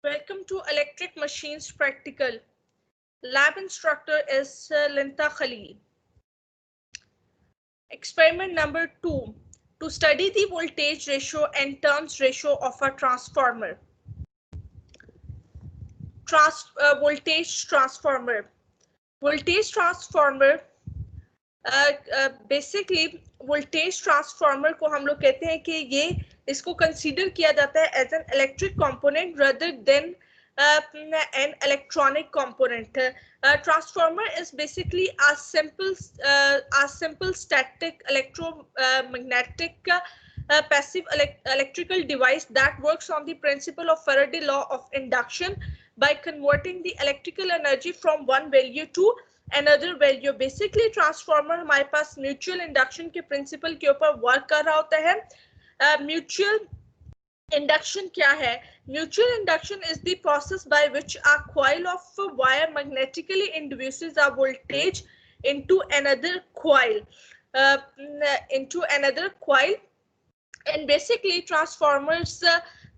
Welcome to Electric Machines Practical. Lab instructor is Linta Khalil. Experiment number 2. To study the voltage ratio and turns ratio of a transformer. Voltage transformer. Voltage transformer basically voltage transformer को हम लोग कहते हैं कि ये इसको consider किया जाता है as an electric component rather than an electronic component. Transformer is basically a simple static electromagnetic passive electrical device that works on the principle of Faraday law of induction by converting the electrical energy from one value to another value. Basically transformer हमारे पास mutual induction के principal के ऊपर work कर रहा होता है. Mutual induction क्या है? Mutual induction is the process by which a coil of wire magnetically induces a voltage into another coil. And basically transformers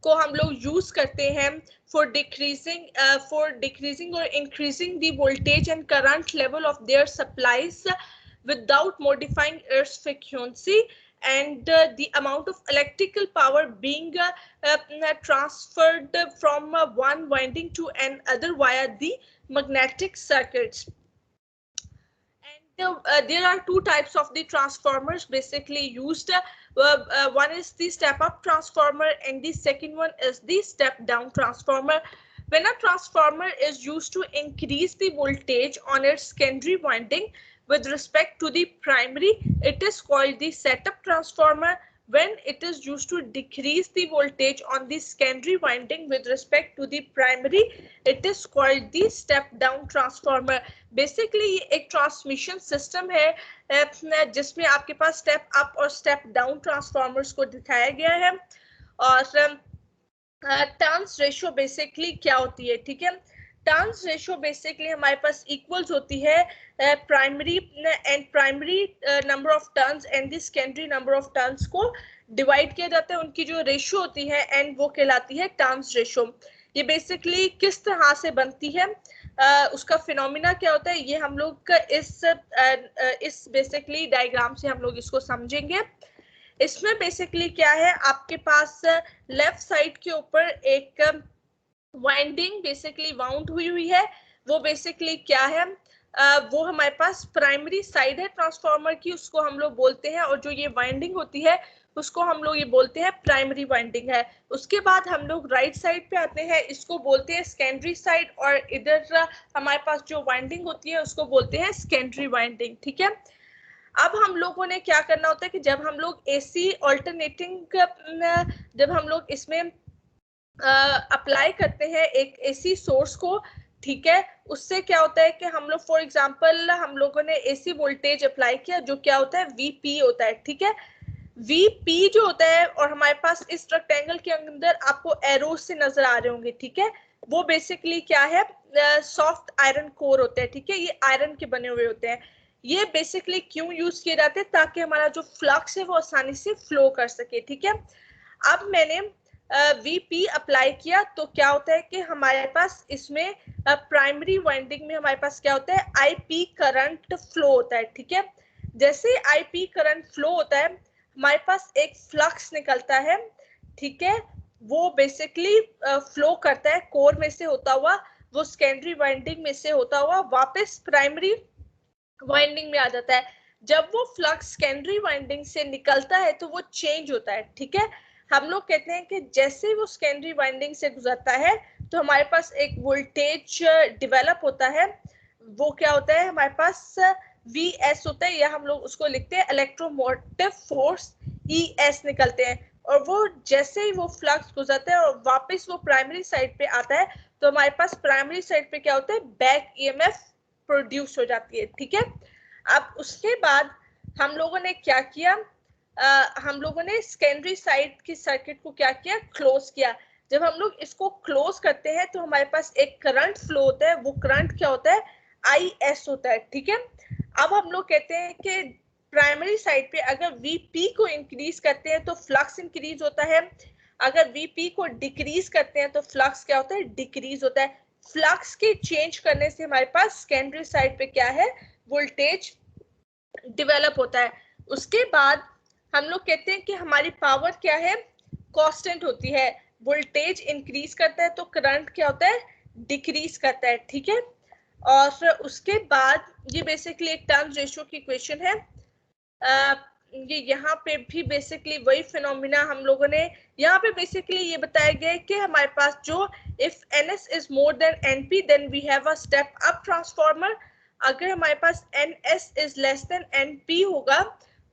को हम लोग यूज करते हैं for decreasing or increasing the voltage and current level of their supplies without modifying its frequency and the amount of electrical power being transferred from one winding to another via the magnetic circuits. And there are two types of the transformers basically used. One is the step-up transformer and the second one is the step-down transformer. When a transformer is used to increase the voltage on its secondary winding with respect to the primary, it is called the setup transformer. When it is used to decrease the voltage on the secondary winding with respect to the primary, it is called the step-down transformer. Basically ये एक transmission system है जिसमें आपके पास step up और step down transformers को दिखाया गया है. और टर्न्स रेशियो बेसिकली क्या होती है? ठीक है, टर्न्स रेशियो बेसिकली हमारे पास इक्वल्स होती है primary number of turns and the secondary number of turns को डिवाइड किया जाता है. उनकी जो रेशियो होती है एंड वो कहलाती है टर्न्स रेशियो. ये बेसिकली किस तरह से बनती है, उसका फिनोमिना क्या होता है, ये हम लोग इस बेसिकली डायग्राम से हम लोग इसको समझेंगे. इसमें बेसिकली क्या है, आपके पास लेफ्ट साइड के ऊपर एक वाइंडिंग बेसिकली वाउंड हुई है. वो बेसिकली क्या है, वो हमारे पास प्राइमरी साइड है ट्रांसफार्मर की, उसको हम लोग बोलते हैं. और जो ये वाइंडिंग होती है उसको हम लोग ये बोलते हैं प्राइमरी वाइंडिंग है. उसके बाद हम लोग राइट साइड पे आते हैं, इसको बोलते हैं सेकेंडरी साइड. और इधर हमारे पास जो वाइंडिंग होती है उसको बोलते हैं सेकेंडरी वाइंडिंग. ठीक है, अब हम लोगों ने क्या करना होता है कि जब हम लोग एसी ऑल्टरनेटिंग जब हम लोग इसमें अप्लाई करते हैं एक एसी सोर्स को, ठीक है, उससे क्या होता है कि हम लोग फॉर एग्जांपल हम लोगों ने एसी वोल्टेज अप्लाई किया जो क्या होता है वीपी होता है. ठीक है, वीपी जो होता है और हमारे पास इस रेक्टेंगल के अंदर आपको एरोस से नजर आ रहे होंगे. ठीक है, वो बेसिकली क्या है, सॉफ्ट आयरन कोर होते हैं. ठीक है, ये आयरन के बने हुए होते हैं. ये बेसिकली क्यों यूज किए जाते हैं, ताकि हमारा जो फ्लक्स है वो आसानी से फ्लो कर सके. ठीक है, अब मैंने वीपी अप्लाई किया तो क्या होता है कि हमारे पास इसमें प्राइमरी वाइंडिंग में हमारे पास क्या होता है, आईपी करंट फ्लो होता है. ठीक है, जैसे आईपी करंट फ्लो होता है हमारे पास एक फ्लक्स निकलता है. ठीक है, वो बेसिकली फ्लो करता है कोर में से होता हुआ, वो सेकेंडरी वाइंडिंग में से होता हुआ वापस प्राइमरी वाइंडिंग में आ जाता है. जब वो फ्लक्स सेकेंडरी वाइंडिंग से निकलता है तो वो चेंज होता है. ठीक है, हम लोग कहते हैं कि जैसे वो सेकेंडरी वाइंडिंग से गुजरता है तो हमारे पास एक वोल्टेज डेवलप होता है. वो क्या होता है, हमारे पास VS होता है, या हम लोग उसको लिखते हैं इलेक्ट्रोमोटिव फोर्स ES निकलते हैं. और वो जैसे ही वो फ्लक्स गुजरता है और वापस वो प्राइमरी साइड पे आता है तो हमारे पास प्राइमरी साइड पे क्या होता है, बैक EMF प्रोड्यूस हो जाती है. ठीक है, अब उसके बाद हम लोगों ने क्या किया, हम लोगों ने सेकेंडरी साइड की सर्किट को क्या किया, क्लोज किया. जब हम लोग इसको क्लोज करते हैं तो हमारे पास एक करंट फ्लो होता है. वो करंट क्या होता है, IS होता है. ठीक है, अब हम लोग कहते हैं कि प्राइमरी साइड पे अगर VP को इंक्रीज करते हैं तो फ्लक्स इंक्रीज होता है, अगर वीपी को डिक्रीज करते हैं तो फ्लक्स क्या होता है, डिक्रीज होता है। फ्लक्स के चेंज करने से हमारे पास सेकेंडरी साइड पे क्या है, वोल्टेज डेवलप होता है। उसके बाद हम लोग कहते हैं कि हमारी पावर क्या है, कांस्टेंट होती है। वोल्टेज इंक्रीज करता है तो करंट क्या होता है, डिक्रीज करता है, ठीक है। और उसके बाद ये बेसिकली एक टर्न्स रेशियो की इक्वेशन है। ये यहाँ पे भी बेसिकली वही फिनोमिना हम लोगों ने यहाँ पे बेसिकली ये बताया गया है कि हमारे पास जो if NS is more than NP then we have a step up transformer. अगर हमारे पास NS is less than NP होगा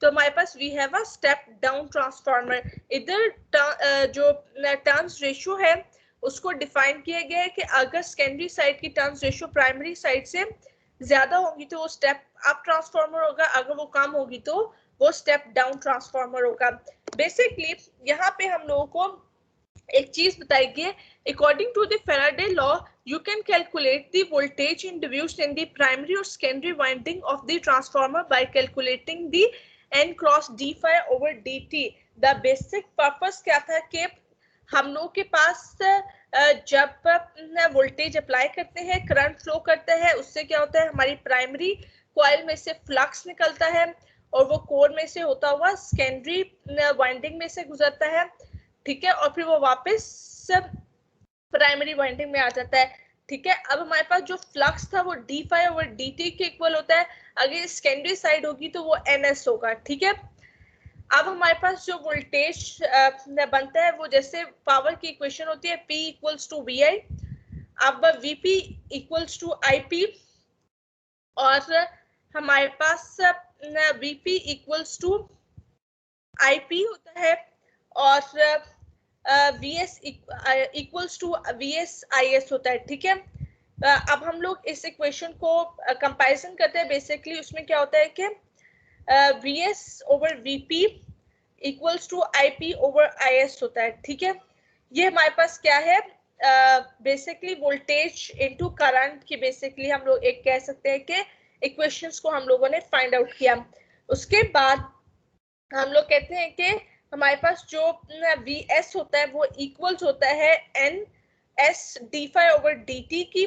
तो हमारे पास we have a step down transformer. इधर जो टर्न्स रेशियो है उसको डिफाइन किया गया है कि अगर सेकेंडरी साइड की टर्न्स रेशियो प्राइमरी साइड से ज्यादा होगी तो वो स्टेप अप ट्रांसफॉर्मर होगा, अगर वो कम होगी तो वो स्टेप डाउन ट्रांसफॉर्मर होगा। बेसिकली यहाँ पे हम लोगों को एक चीज बताई गई है, according to the Faraday law you can calculate the voltage induced in the primary or secondary winding of the transformer by calculating the N cross d phi over dt। the basic purpose क्या था कि हम लोग के पास जब voltage apply करते हैं, current flow करता है, उससे क्या होता है, हमारी प्राइमरी कॉइल में से फ्लक्स निकलता है और वो कोर में से होता हुआ सेकेंडरी वाइंडिंग में से गुजरता है, ठीक है, और फिर वो वापस प्राइमरी वाइंडिंग में आ जाता है, ठीक है। अब हमारे पास जो फ्लक्स था वो d phi over d t के इक्वल होता है। अगर सेकेंडरी साइड होगी तो वो NS होगा, ठीक है। अब हमारे पास जो वोल्टेज बनता है वो जैसे पावर की इक्वेशन होती है P इक्वल्स टू VI, अब VP इक्वल्स टू IP और हमारे पास VP इक्वल्स टू IP होता है और VS equals to VS IS होता है, ठीक है। अब हम लोग इस इक्वेशन को कंपैरिजन करते हैं। बेसिकली उसमें क्या होता है कि VS over VP equals to IP over IS होता है, ठीक है। ये हमारे पास क्या है, बेसिकली वोल्टेज इनटू करंट की बेसिकली हम लोग एक कह सकते हैं कि इक्वेशंस को हम लोगों ने फाइंड आउट किया। उसके बाद हम लोग कहते हैं कि हमारे पास जो VS होता है वो इक्वल्स होता है NS d phi over dt की,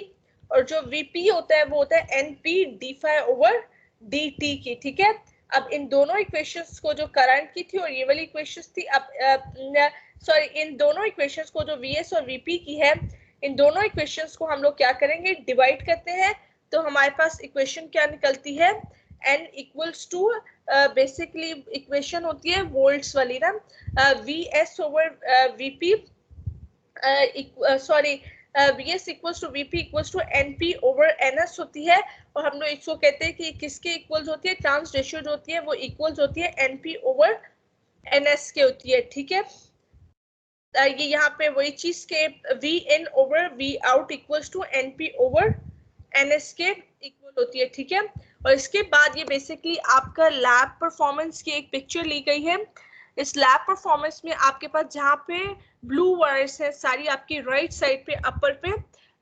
और जो VP होता है वो होता है NP d phi over dt की, ठीक है। अब इन दोनों इक्वेशंस को जो करंट की थी और ये वाली इक्वेशंस थी, अब सॉरी इन दोनों इक्वेशंस को जो VS और VP की है, इन दोनों इक्वेशंस को हम लोग क्या करेंगे, डिवाइड करते हैं, तो हमारे पास इक्वेशन क्या निकलती है, N equals to basically equation होती है वोल्ट्स वाली ना, VS over VP sorry VS equals to VP equals to NP over NS होती है। और हम लोग इसको कहते हैं कि किसके इक्वल्स होती है, ट्रांस रेशियो जो होती है वो इक्वल्स होती है NP ओवर NS के होती है, ठीक है। ये यहाँ पे वही चीज के VN over V out equals to NP over NS के इक्वल होती है, ठीक है। और इसके बाद ये बेसिकली आपका लैब परफॉर्मेंस की एक पिक्चर ली गई है। इस लैब परफॉर्मेंस में आपके पास जहाँ पे ब्लू वायर्स है सारी आपकी राइट साइड पे अपर पे,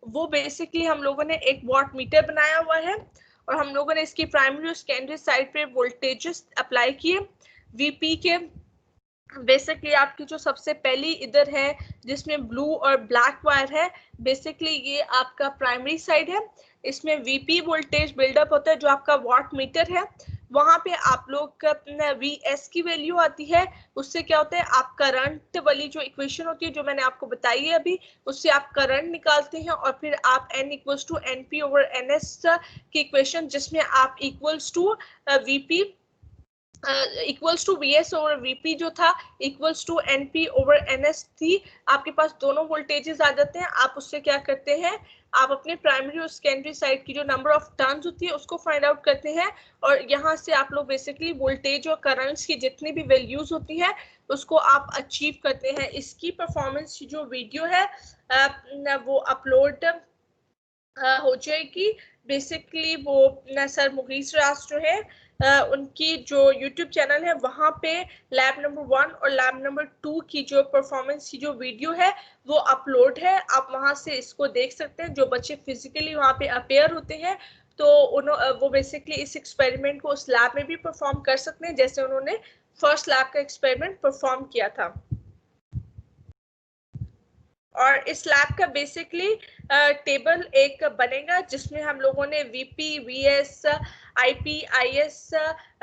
वो बेसिकली हम लोगों ने एक वॉट मीटर बनाया हुआ है और हम लोगों ने इसकी प्राइमरी और सेकेंडरी साइड पे वोल्टेजेस अप्लाई किए VP के। बेसिकली आपकी जो सबसे पहली इधर है जिसमें ब्लू और ब्लैक वायर है, बेसिकली ये आपका प्राइमरी साइड है, इसमें VP वोल्टेज बिल्डअप होता है जो आपका वॉट मीटर है, वहां पे आप लोग का VS की वैल्यू आती है, उससे क्या होता है आप करंट वाली जो इक्वेशन होती है जो मैंने आपको बताई है अभी, उससे आप करंट निकालते हैं और फिर आप N equals to NP over NS की इक्वेशन जिसमें आप equals to VP equals to VS over VP जो था equals to NP over NS थी, आपके पास दोनों वोल्टेजेस आ जाते हैं। आप उससे क्या करते हैं, आप अपने प्राइमरी और सेकेंडरी साइड की जो नंबर ऑफ टर्न्स होती है उसको फाइंड आउट करते हैं और यहाँ से आप लोग बेसिकली वोल्टेज और करंट्स की जितनी भी वैल्यूज होती है उसको आप अचीव करते हैं। इसकी परफॉर्मेंस की जो वीडियो है वो अपलोड हो जाएगी। बेसिकली वो सर मुगीस राज जो है उनकी जो YouTube चैनल है वहाँ पे लैब नंबर 1 और लैब नंबर 2 की जो परफॉर्मेंस की जो वीडियो है वो अपलोड है, आप वहाँ से इसको देख सकते हैं। जो बच्चे फिजिकली वहाँ पे अपेयर होते हैं तो वो बेसिकली इस एक्सपेरिमेंट को उस लैब में भी परफॉर्म कर सकते हैं जैसे उन्होंने फर्स्ट लैब का एक्सपेरिमेंट परफॉर्म किया था। और इस लैब का बेसिकली टेबल एक बनेगा जिसमें हम लोगों ने VP, VS, IP, IS,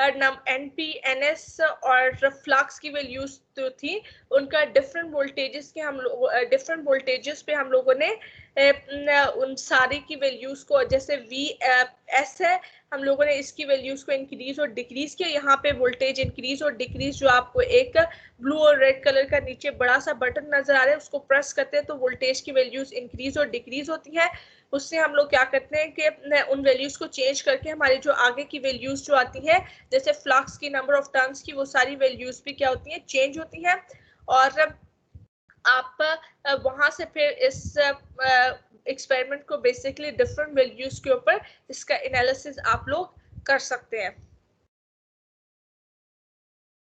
NP, NS और फ्लक्स की वैल्यूज जो थी उनका डिफरेंट वोल्टेजेस के हम लोग डिफरेंट वोल्टेजेस पे हम लोगों ने उन सारी की वैल्यूज को, जैसे वी एस है, हम लोगों ने इसकी वैल्यूज को इंक्रीज और डिक्रीज किया। यहाँ पे वोल्टेज इंक्रीज और डिक्रीज जो आपको एक ब्लू और रेड कलर का नीचे बड़ा सा बटन नजर आ रहा है उसको प्रेस करते हैं तो वोल्टेज की वैल्यूज इंक्रीज और डिक्रीज होती है। उससे हम लोग क्या करते हैं कि उन वैल्यूज को चेंज करके हमारी जो आगे की वैल्यूज जो आती है, जैसे फ्लक्स की, नंबर ऑफ टर्न्स की, वो सारी वैल्यूज भी क्या होती है, चेंज होती है। और आप वहां से फिर इस एक्सपेरिमेंट को बेसिकली डिफरेंट वैल्यूज के ऊपर इसका एनालिसिस आप लोग कर सकते हैं।